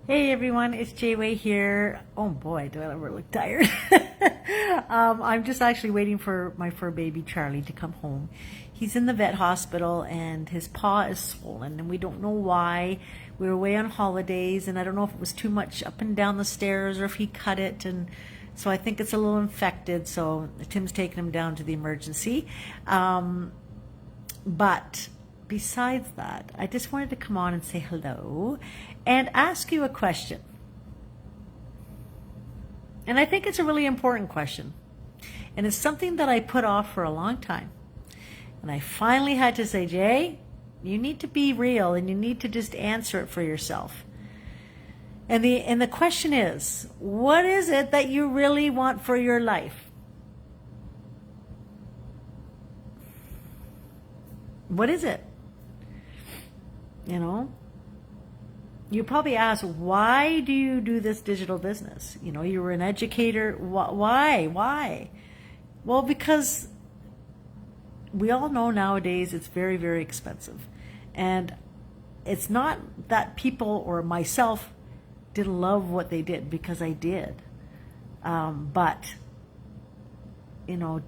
Hey everyone, it's Jay here. Oh boy, do I ever look tired. I'm just actually waiting for my fur baby Charlie to come home. He's in the vet hospital and his paw is swollen and we don't know why. We were away on holidays and I don't know if it was too much up and down the stairs or if he cut it, and so I think it's a little infected, so Tim's taking him down to the emergency. But besides that, I just wanted to come on and say hello and ask you a question. And I think it's a really important question. And it's something that I put off for a long time. And I finally had to say, Jay, you need to be real and you need to just answer it for yourself. And the question is, what is it that you really want for your life? What is it? You know, you probably ask, why do you do this digital business? You know, you were an educator. Why? Well, because we all know nowadays it's very, very expensive. And it's not that people or myself didn't love what they did, because I did. But, you know,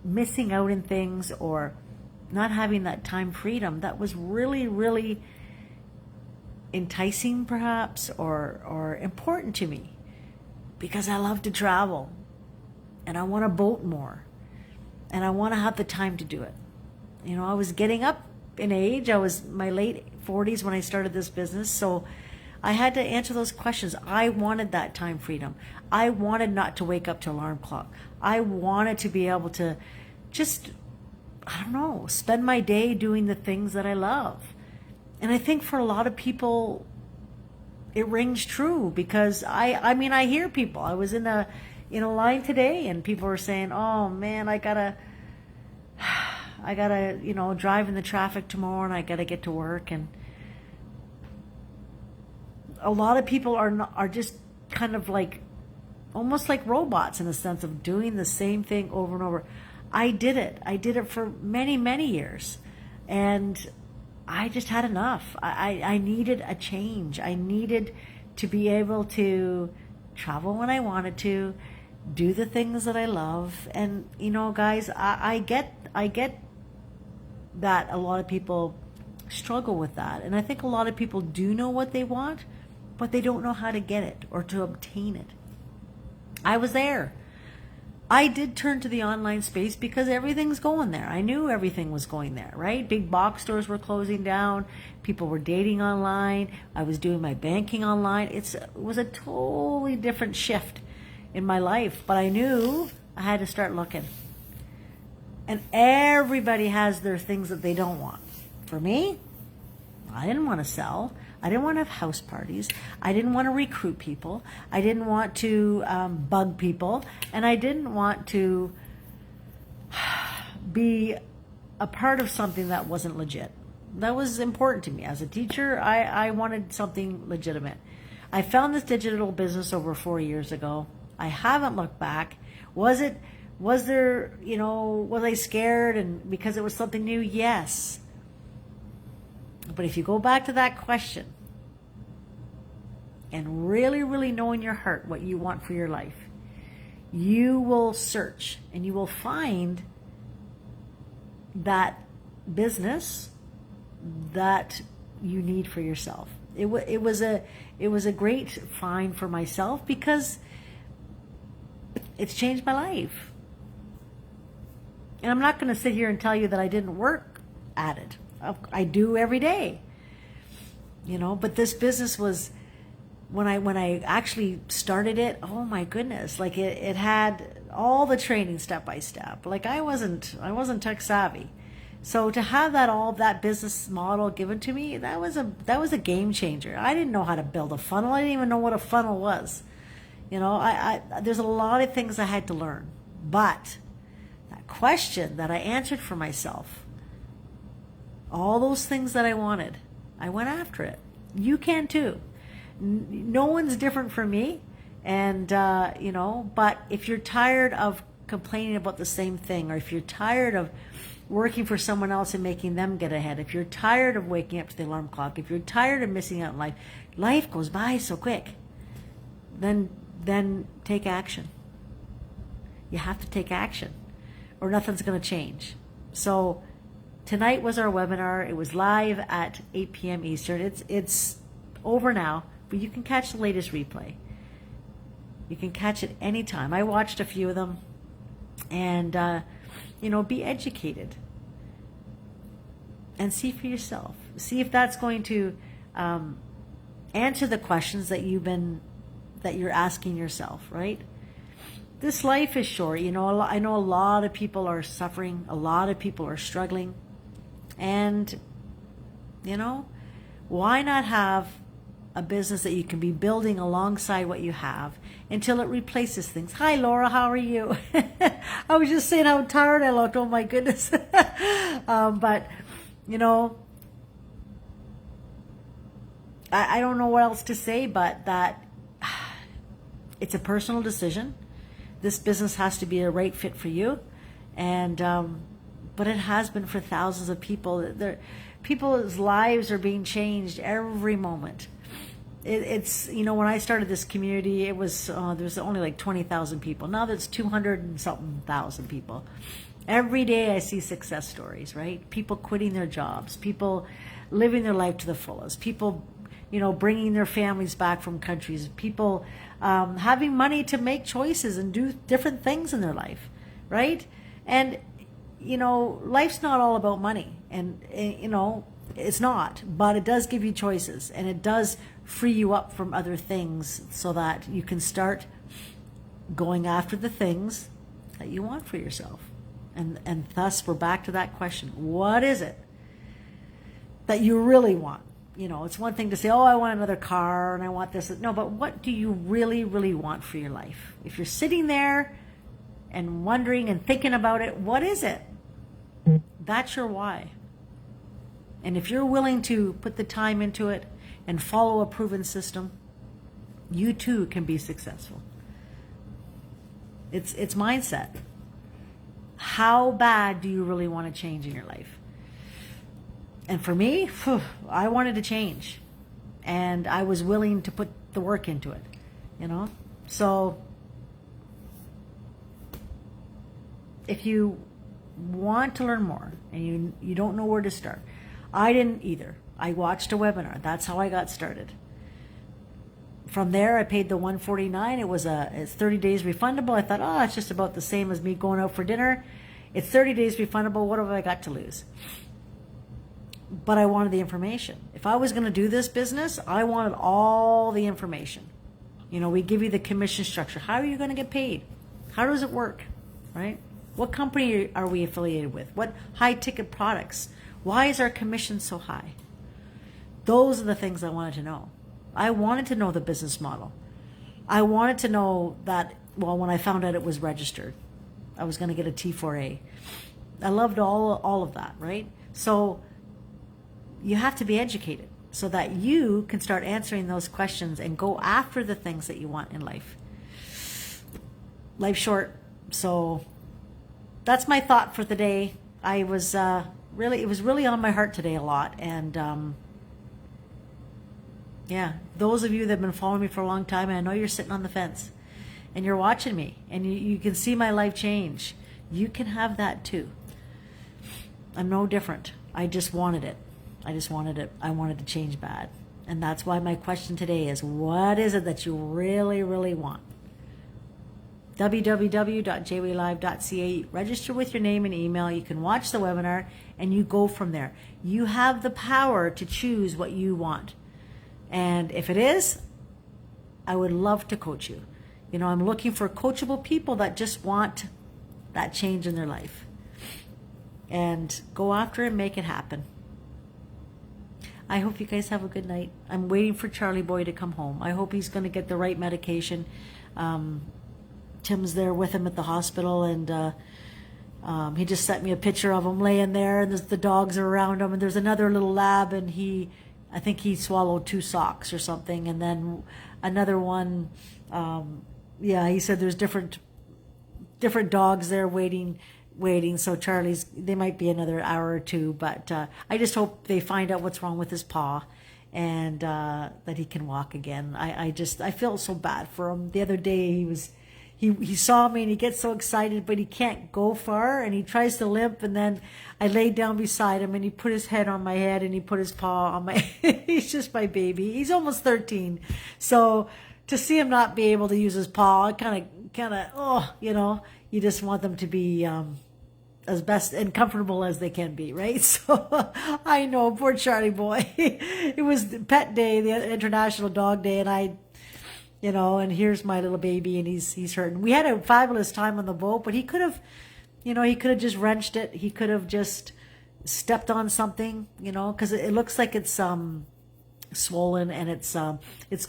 missing out in things or not having that time freedom that was really, really enticing perhaps, or important to me, because I love to travel and I want to boat more and I want to have the time to do it. You know, I was getting up in age. I was my late 40s when I started this business, so I had to answer those questions. I wanted that time freedom. I wanted not to wake up to alarm clock. I wanted to be able to just, I don't know, spend my day doing the things that I love. And I think for a lot of people, it rings true, because I mean, I hear people. I was in a line today, and people were saying, "Oh man, I gotta, drive in the traffic tomorrow, and I gotta get to work." And a lot of people are just kind of like, almost like robots in the sense of doing the same thing over and over. I did it. I did it for many, many years, and I just had enough. I needed a change. I needed to be able to travel when I wanted to, do the things that I love. And, you know, guys, I get that a lot of people struggle with that. And I think a lot of people do know what they want, but they don't know how to get it or to obtain it. I was there. I did turn to the online space because everything's going there. I knew everything was going there, right? Big box stores were closing down. People were dating online. I was doing my banking online. It was a totally different shift in my life, but I knew I had to start looking. And everybody has their things that they don't want. For me, I didn't want to sell. I didn't want to have house parties. I didn't want to recruit people. I didn't want to bug people. And I didn't want to be a part of something that wasn't legit. That was important to me. As a teacher, I wanted something legitimate. I found this digital business over 4 years ago. I haven't looked back. Was I scared and because it was something new? Yes. But if you go back to that question and really, really know in your heart what you want for your life, you will search and you will find that business that you need for yourself. It was a great find for myself, because it's changed my life. And I'm not going to sit here and tell you that I didn't work at it. I do every day, but this business was, when I actually started it, oh my goodness, like it had all the training step by step. Like I wasn't tech savvy. So to have that business model given to me, that was a game changer. I didn't know how to build a funnel. I didn't even know what a funnel was. There's a lot of things I had to learn, but that question that I answered for myself, all those things that I wanted, I went after it. You can too. No one's different from me. And, but if you're tired of complaining about the same thing, or if you're tired of working for someone else and making them get ahead, if you're tired of waking up to the alarm clock, if you're tired of missing out on life, life goes by so quick, then take action. You have to take action or nothing's going to change. So tonight was our webinar. It was live at 8 p.m. Eastern. It's over now, but you can catch the latest replay. You can catch it anytime. I watched a few of them, and be educated and see for yourself. See if that's going to answer the questions that you're asking yourself, right? This life is short. I know a lot of people are suffering. A lot of people are struggling. And, why not have a business that you can be building alongside what you have until it replaces things? Hi, Laura. How are you? I was just saying how tired I looked. Oh, my goodness. But, I don't know what else to say, but that it's a personal decision. This business has to be a right fit for you. And, but it has been for thousands of people. People's lives are being changed every moment. It's when I started this community, it was there was only like 20,000 people. Now there's 200 and something thousand people. Every day I see success stories, right? People quitting their jobs, people living their life to the fullest, people, bringing their families back from countries, people having money to make choices and do different things in their life, right? And life's not all about money, and it's not, but it does give you choices, and it does free you up from other things so that you can start going after the things that you want for yourself. And thus we're back to that question. What is it that you really want? It's one thing to say, oh, I want another car and I want this. No, but what do you really, really want for your life? If you're sitting there and wondering and thinking about it, what is it? That's your why. And if you're willing to put the time into it and follow a proven system, you too can be successful. It's mindset. How bad do you really want to change in your life? And for me, I wanted to change. And I was willing to put the work into it, So if you want to learn more and you don't know where to start, I didn't either. I watched a webinar. That's how I got started. From there, I paid the $149. It's 30 days refundable. I thought, it's just about the same as me going out for dinner. It's 30 days refundable. What have I got to lose? But I wanted the information. If I was going to do this business, I wanted all the information. We give you the commission structure. How are you going to get paid? How does it work? Right? What company are we affiliated with? What high-ticket products? Why is our commission so high? Those are the things I wanted to know. I wanted to know the business model. I wanted to know that, when I found out it was registered, I was going to get a T4A. I loved all of that, right? So you have to be educated so that you can start answering those questions and go after the things that you want in life. Life's short, so that's my thought for the day. It was really on my heart today a lot, and those of you that have been following me for a long time, and I know you're sitting on the fence and you're watching me and you can see my life change. You can have that too. I'm no different. I just wanted it. I wanted to change bad. And that's why my question today is, what is it that you really, really want? www.jwaylive.ca. Register with your name and email. You can watch the webinar and you go from there. You have the power to choose what you want. And if it is, I would love to coach you. I'm looking for coachable people that just want that change in their life. And go after it and make it happen. I hope you guys have a good night. I'm waiting for Charlie Boy to come home. I hope he's going to get the right medication. Tim's there with him at the hospital, and he just sent me a picture of him laying there, and the dogs are around him, and there's another little lab, and I think he swallowed 2 socks or something, and then another one, he said there's different dogs there waiting, waiting. So Charlie's, they might be another hour or two, but I just hope they find out what's wrong with his paw, and that he can walk again. I feel so bad for him. The other day he saw me and he gets so excited, but he can't go far, and he tries to limp, and then I laid down beside him and he put his head on my head and he put his paw on my he's just my baby. He's almost 13. So to see him not be able to use his paw, kind of, oh, you just want them to be as best and comfortable as they can be, right? So I know, poor Charlie boy. It was Pet Day, the International Dog Day, and and here's my little baby, and he's hurting. We had a fabulous time on the boat, but he could have, he could have just wrenched it. He could have just stepped on something, because it looks like it's swollen, and it's got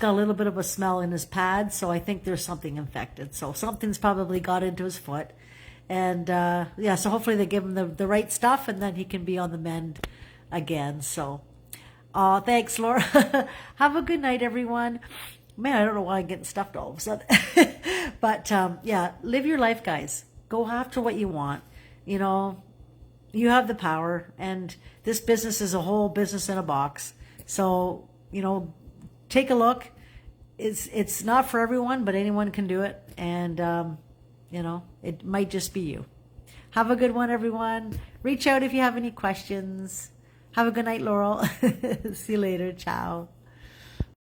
a little bit of a smell in his pad. So I think there's something infected. So something's probably got into his foot, and so hopefully they give him the right stuff, and then he can be on the mend again. So, thanks, Laura. Have a good night, everyone. Man, I don't know why I'm getting stuffed all of a sudden. But live your life, guys. Go after what you want. You have the power, and this business is a whole business in a box. So, take a look. It's not for everyone, but anyone can do it. And, it might just be you. Have a good one, everyone. Reach out if you have any questions. Have a good night, Laurel. See you later. Ciao.